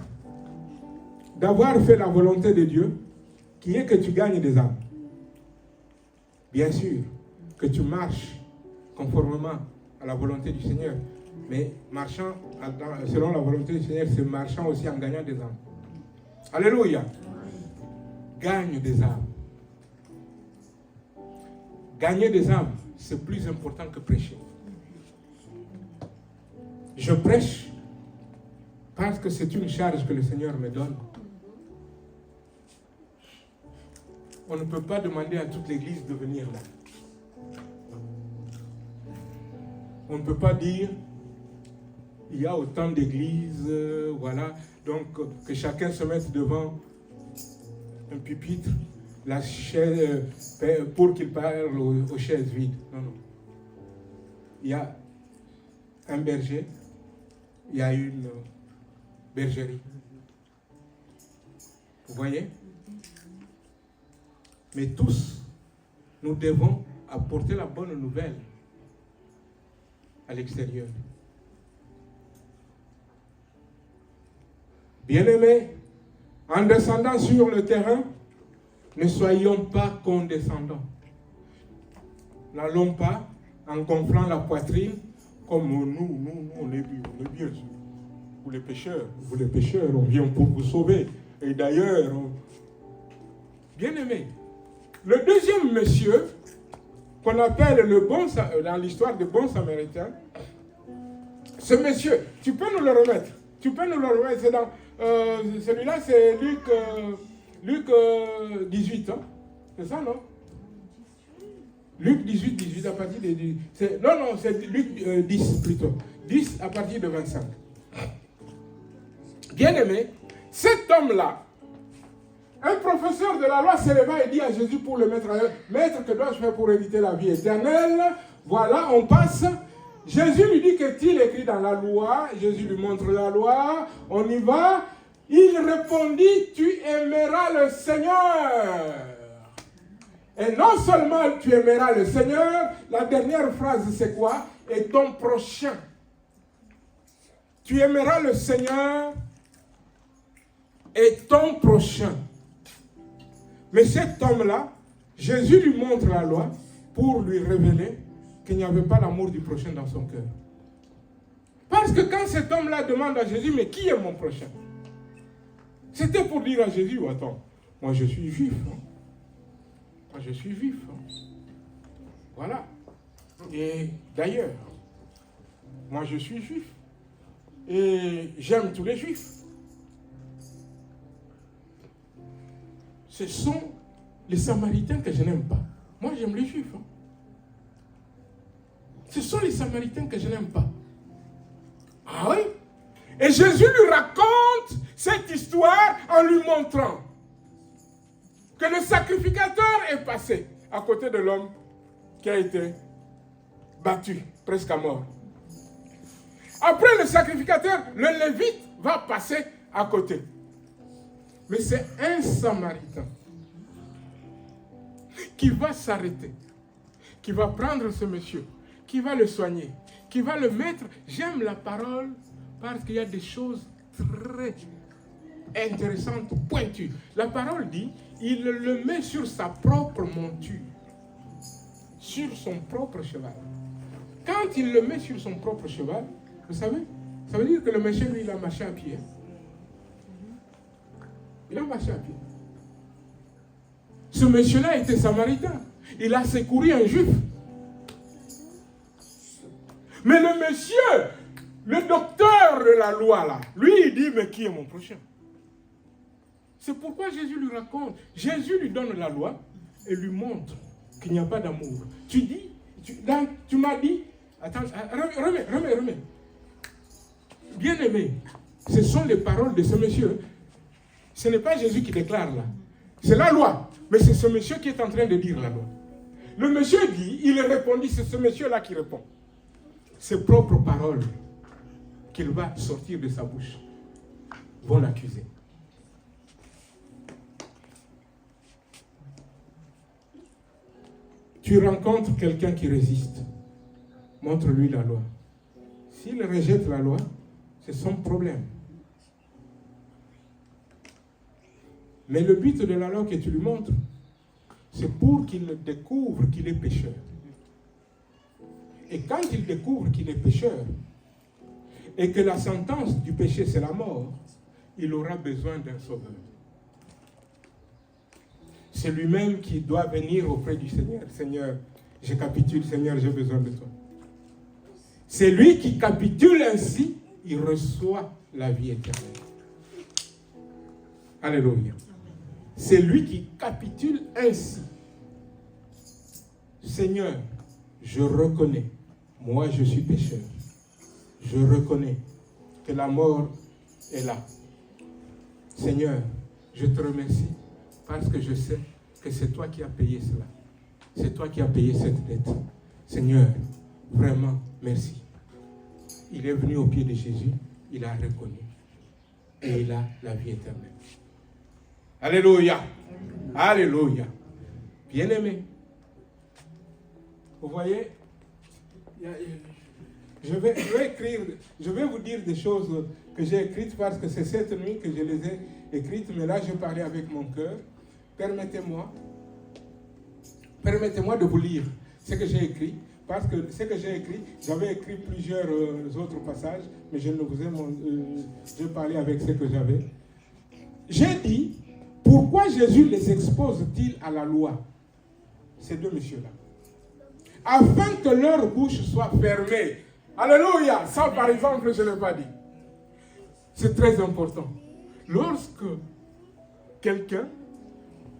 d'avoir fait la volonté de Dieu, qui est que tu gagnes des âmes. Bien sûr, que tu marches conformément à la volonté du Seigneur. Mais marchant selon la volonté du Seigneur, c'est marchant aussi en gagnant des âmes. Alléluia. Gagne des âmes. Gagner des âmes, c'est plus important que prêcher. Je prêche parce que c'est une charge que le Seigneur me donne. On ne peut pas demander à toute l'église de venir là. On ne peut pas dire, il y a autant d'églises, voilà, donc que chacun se mette devant un pupitre, la chaise, pour qu'il parle aux chaises vides. Non, non. Il y a un berger, il y a une bergerie. Vous voyez? Mais tous, nous devons apporter la bonne nouvelle à l'extérieur. Bien-aimés, en descendant sur le terrain, ne soyons pas condescendants. N'allons pas en gonflant la poitrine comme nous, on est bien. Vous les pécheurs, on vient pour vous sauver. Et d'ailleurs, bien-aimés, le deuxième monsieur, qu'on appelle le bon, dans l'histoire des bons samaritains, ce monsieur, tu peux nous le remettre. C'est dans, celui-là, c'est Luc 18, hein? C'est ça, non? Luc 18 à partir de... Non, c'est Luc 10 plutôt. 10 à partir de 25. Bien-aimé, cet homme-là, un professeur de la loi se leva et dit à Jésus pour le mettre à l'heure, « Maître, que dois-je faire pour éviter la vie éternelle ?» Voilà, on passe. Jésus lui dit, qu'est-il écrit dans la loi? Jésus lui montre la loi, on y va. Il répondit, « Tu aimeras le Seigneur. » Et non seulement tu aimeras le Seigneur, la dernière phrase c'est quoi? Et ton prochain. Tu aimeras le Seigneur et ton prochain. Mais cet homme-là, Jésus lui montre la loi pour lui révéler qu'il n'y avait pas l'amour du prochain dans son cœur. Parce que quand cet homme-là demande à Jésus, mais qui est mon prochain? C'était pour dire à Jésus, attends, moi je suis juif. Hein. Moi je suis juif. Hein. Voilà. Et d'ailleurs, moi je suis juif. Et j'aime tous les juifs. Ce sont les Samaritains que je n'aime pas. Moi, j'aime les Juifs. Hein. Ce sont les Samaritains que je n'aime pas. Ah oui? Et Jésus lui raconte cette histoire en lui montrant que le sacrificateur est passé à côté de l'homme qui a été battu, presque à mort. Après le sacrificateur, le Lévite va passer à côté. Mais c'est un Samaritain qui va s'arrêter, qui va prendre ce monsieur, qui va le soigner, qui va le mettre. J'aime la parole parce qu'il y a des choses très intéressantes, pointues. La parole dit, il le met sur sa propre monture, sur son propre cheval. Quand il le met sur son propre cheval, vous savez, ça veut dire que le monsieur, lui, il a marché à pied. Il a marché à pied. Ce monsieur-là était samaritain. Il a secouru un juif. Mais le monsieur, le docteur de la loi, là, lui, il dit, mais qui est mon prochain? C'est pourquoi Jésus lui raconte. Jésus lui donne la loi et lui montre qu'il n'y a pas d'amour. Tu m'as dit, attends, remets. Bien-aimé, ce sont les paroles de ce monsieur. Ce n'est pas Jésus qui déclare là. C'est la loi. Mais c'est ce monsieur qui est en train de dire la loi. Le monsieur dit, il répondit, c'est ce monsieur-là qui répond. Ses propres paroles qu'il va sortir de sa bouche vont l'accuser. Tu rencontres quelqu'un qui résiste. Montre-lui la loi. S'il rejette la loi, c'est son problème. Mais le but de la loi que tu lui montres, c'est pour qu'il découvre qu'il est pécheur. Et quand il découvre qu'il est pécheur, et que la sentence du péché c'est la mort, il aura besoin d'un sauveur. C'est lui-même qui doit venir auprès du Seigneur. Seigneur, je capitule, Seigneur, j'ai besoin de toi. C'est lui qui capitule ainsi, il reçoit la vie éternelle. Alléluia. C'est lui qui capitule ainsi. Seigneur, je reconnais, moi je suis pécheur. Je reconnais que la mort est là. Seigneur, je te remercie parce que je sais que c'est toi qui as payé cela. C'est toi qui as payé cette dette. Seigneur, vraiment, merci. Il est venu au pied de Jésus, il a reconnu. Et il a la vie éternelle. Alléluia. Alléluia. Bien-aimé. Vous voyez, je vais vous dire des choses que j'ai écrites parce que c'est cette nuit que je les ai écrites, mais là je parlais avec mon cœur. Permettez-moi de vous lire ce que j'ai écrit, parce que ce que j'ai écrit, j'avais écrit plusieurs autres passages, mais je ne vous ai je parlais avec ce que j'avais. J'ai dit, pourquoi Jésus les expose-t-il à la loi, ces deux messieurs-là, afin que leur bouche soit fermée. Alléluia. Ça, par exemple, je ne l'ai pas dit. C'est très important. Lorsque quelqu'un,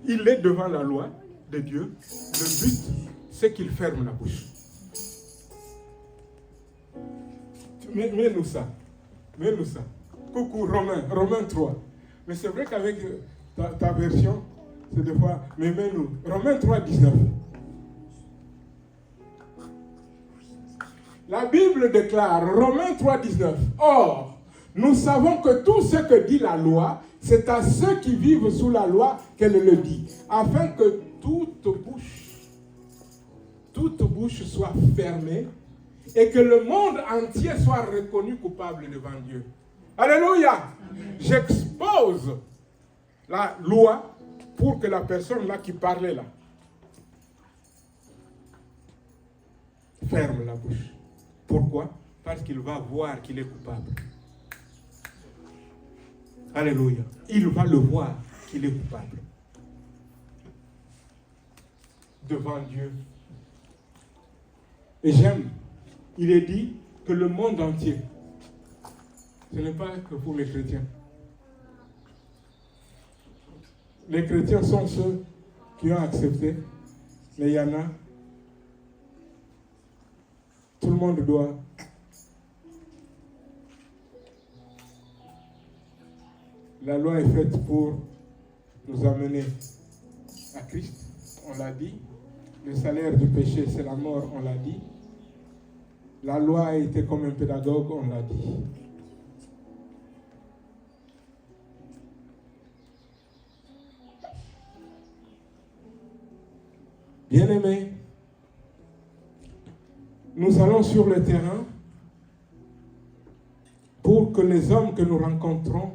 il est devant la loi de Dieu, le but, c'est qu'il ferme la bouche. Mets-nous ça. Mets-nous ça. Coucou, Romains 3. Mais c'est vrai qu'avec ta version, c'est des fois, mais mets-nous. Romains 3, 19. La Bible déclare, Romains 3, 19, « Or, nous savons que tout ce que dit la loi, c'est à ceux qui vivent sous la loi qu'elle le dit, afin que toute bouche soit fermée et que le monde entier soit reconnu coupable devant Dieu. » Alléluia! J'expose la loi pour que la personne là qui parlait là ferme la bouche. Pourquoi? Parce qu'il va voir qu'il est coupable. Alléluia. Il va le voir qu'il est coupable. Devant Dieu. Et j'aime, il est dit que le monde entier, ce n'est pas que pour les chrétiens. Les chrétiens sont ceux qui ont accepté, mais il y en a. Tout le monde doit. La loi est faite pour nous amener à Christ, on l'a dit. Le salaire du péché, c'est la mort, on l'a dit. La loi a été comme un pédagogue, on l'a dit. Bien-aimés, nous allons sur le terrain pour que les hommes que nous rencontrons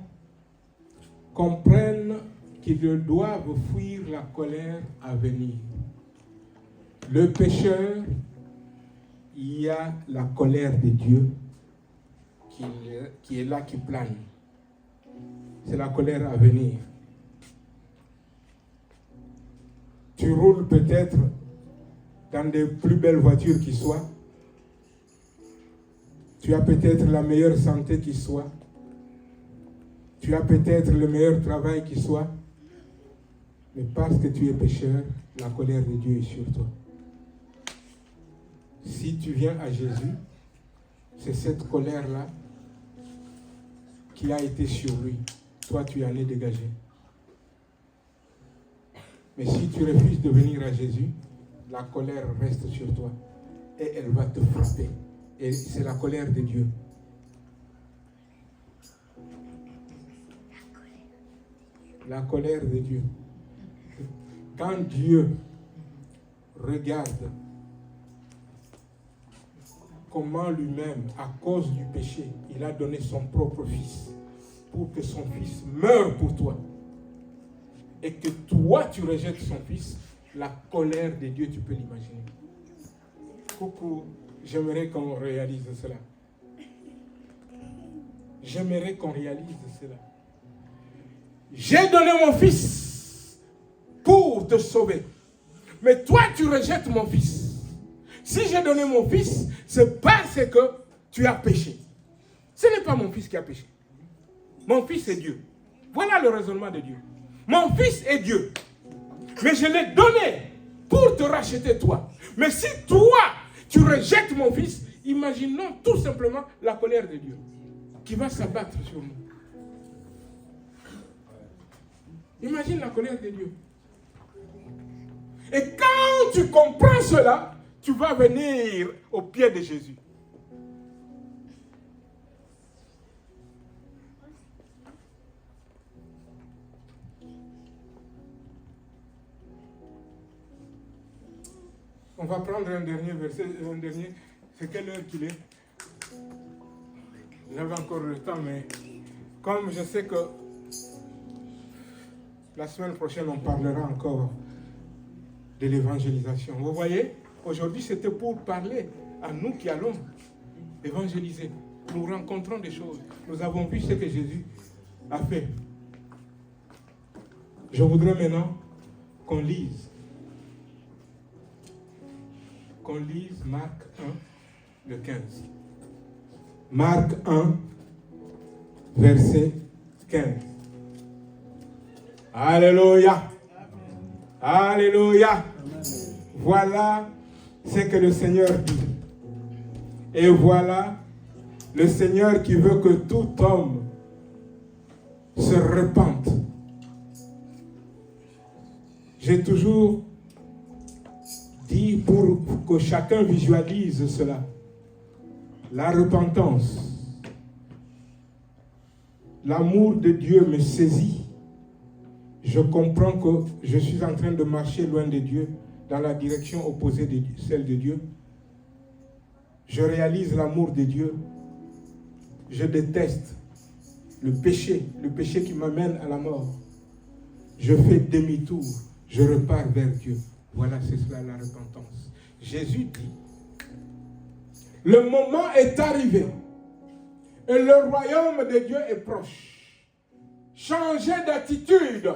comprennent qu'ils doivent fuir la colère à venir. Le pécheur, il y a la colère de Dieu qui est là, qui plane. C'est la colère à venir. Tu roules peut-être dans des plus belles voitures qui soient. Tu as peut-être la meilleure santé qui soit. Tu as peut-être le meilleur travail qui soit. Mais parce que tu es pécheur, la colère de Dieu est sur toi. Si tu viens à Jésus, c'est cette colère-là qui a été sur lui. Toi, tu en es dégagé. Mais si tu refuses de venir à Jésus, la colère reste sur toi et elle va te frapper. Et c'est la colère de Dieu. La colère de Dieu. Quand Dieu regarde comment lui-même, à cause du péché, il a donné son propre fils pour que son fils meure pour toi. Et que toi, tu rejettes son fils, la colère de Dieu, tu peux l'imaginer. Coucou, j'aimerais qu'on réalise cela. J'aimerais qu'on réalise cela. J'ai donné mon fils pour te sauver. Mais toi, tu rejettes mon fils. Si j'ai donné mon fils, c'est parce que tu as péché. Ce n'est pas mon fils qui a péché. Mon fils est Dieu. Voilà le raisonnement de Dieu. Mon fils est Dieu. Mais je l'ai donné pour te racheter toi. Mais si toi, tu rejettes mon fils, imaginons tout simplement la colère de Dieu qui va s'abattre sur nous. Imagine la colère de Dieu. Et quand tu comprends cela, tu vas venir au pied de Jésus. On va prendre un dernier verset, c'est quelle heure qu'il est? J'avais encore le temps, mais comme je sais que la semaine prochaine, on parlera encore de l'évangélisation. Vous voyez, aujourd'hui, c'était pour parler à nous qui allons évangéliser. Nous rencontrons des choses. Nous avons vu ce que Jésus a fait. Je voudrais maintenant qu'on lise. Qu'on lise Marc 1, le 15. Marc 1, verset 15. Alléluia. Alléluia. Voilà ce que le Seigneur dit. Et voilà le Seigneur qui veut que tout homme se repente. J'ai toujours dit pour que chacun visualise cela. La repentance. L'amour de Dieu me saisit. Je comprends que je suis en train de marcher loin de Dieu, dans la direction opposée de celle de Dieu. Je réalise l'amour de Dieu. Je déteste le péché qui m'amène à la mort. Je fais demi-tour, je repars vers Dieu. Voilà, c'est cela la repentance. Jésus dit, le moment est arrivé et le royaume de Dieu est proche. Changez d'attitude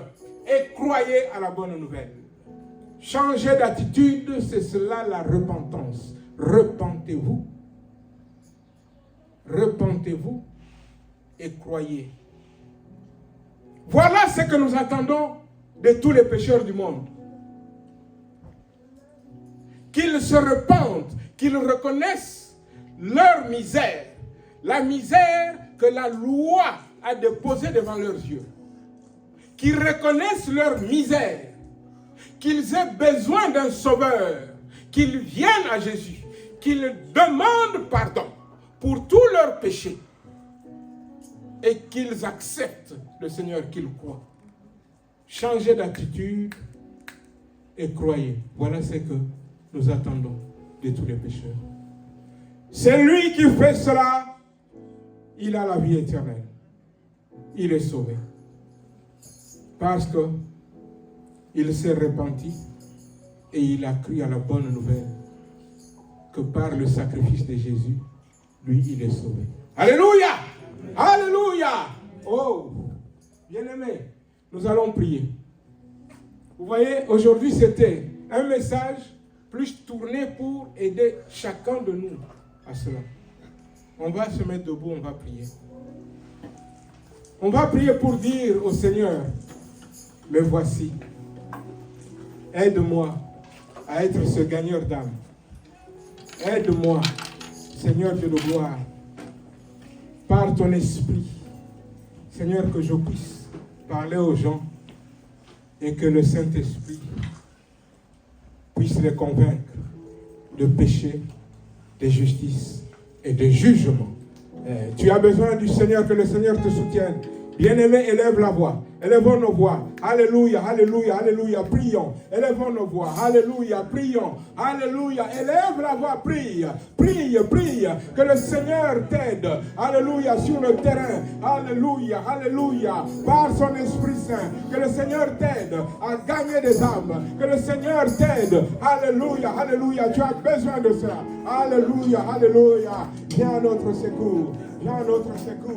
et croyez à la bonne nouvelle. Changer d'attitude, c'est cela la repentance. Repentez-vous. Repentez-vous et croyez. Voilà ce que nous attendons de tous les pécheurs du monde. Qu'ils se repentent, qu'ils reconnaissent leur misère. La misère que la loi a déposée devant leurs yeux. Qu'ils reconnaissent leur misère. Qu'ils aient besoin d'un sauveur. Qu'ils viennent à Jésus. Qu'ils demandent pardon pour tous leurs péchés. Et qu'ils acceptent le Seigneur qu'ils croient. Changez d'attitude et croyez. Voilà ce que nous attendons de tous les pécheurs. C'est lui qui fait cela. Il a la vie éternelle. Il est sauvé. Parce que il s'est repenti et il a cru à la bonne nouvelle que par le sacrifice de Jésus, lui, il est sauvé. Alléluia! Alléluia! Oh, bien-aimés, nous allons prier. Vous voyez, aujourd'hui, c'était un message plus tourné pour aider chacun de nous à cela. On va se mettre debout, on va prier. On va prier pour dire au Seigneur, me voici, Aide-moi à être ce gagneur d'âme. Aide-moi, Seigneur Dieu de gloire, par ton esprit, Seigneur, que je puisse parler aux gens et que le Saint-Esprit puisse les convaincre de péché, de justice et de jugement. Tu as besoin du Seigneur, que le Seigneur te soutienne. Bien-aimé, élève la voix. Élevons nos voix. Alléluia, alléluia, alléluia. Prions. Élevons nos voix. Alléluia, prions. Alléluia. Élève la voix, prie. Prie, prie. Que le Seigneur t'aide. Alléluia, sur le terrain. Alléluia, alléluia. Par son Esprit Saint. Que le Seigneur t'aide à gagner des âmes. Que le Seigneur t'aide. Alléluia, alléluia. Tu as besoin de cela. Alléluia, alléluia. Viens à notre secours. Viens à notre secours.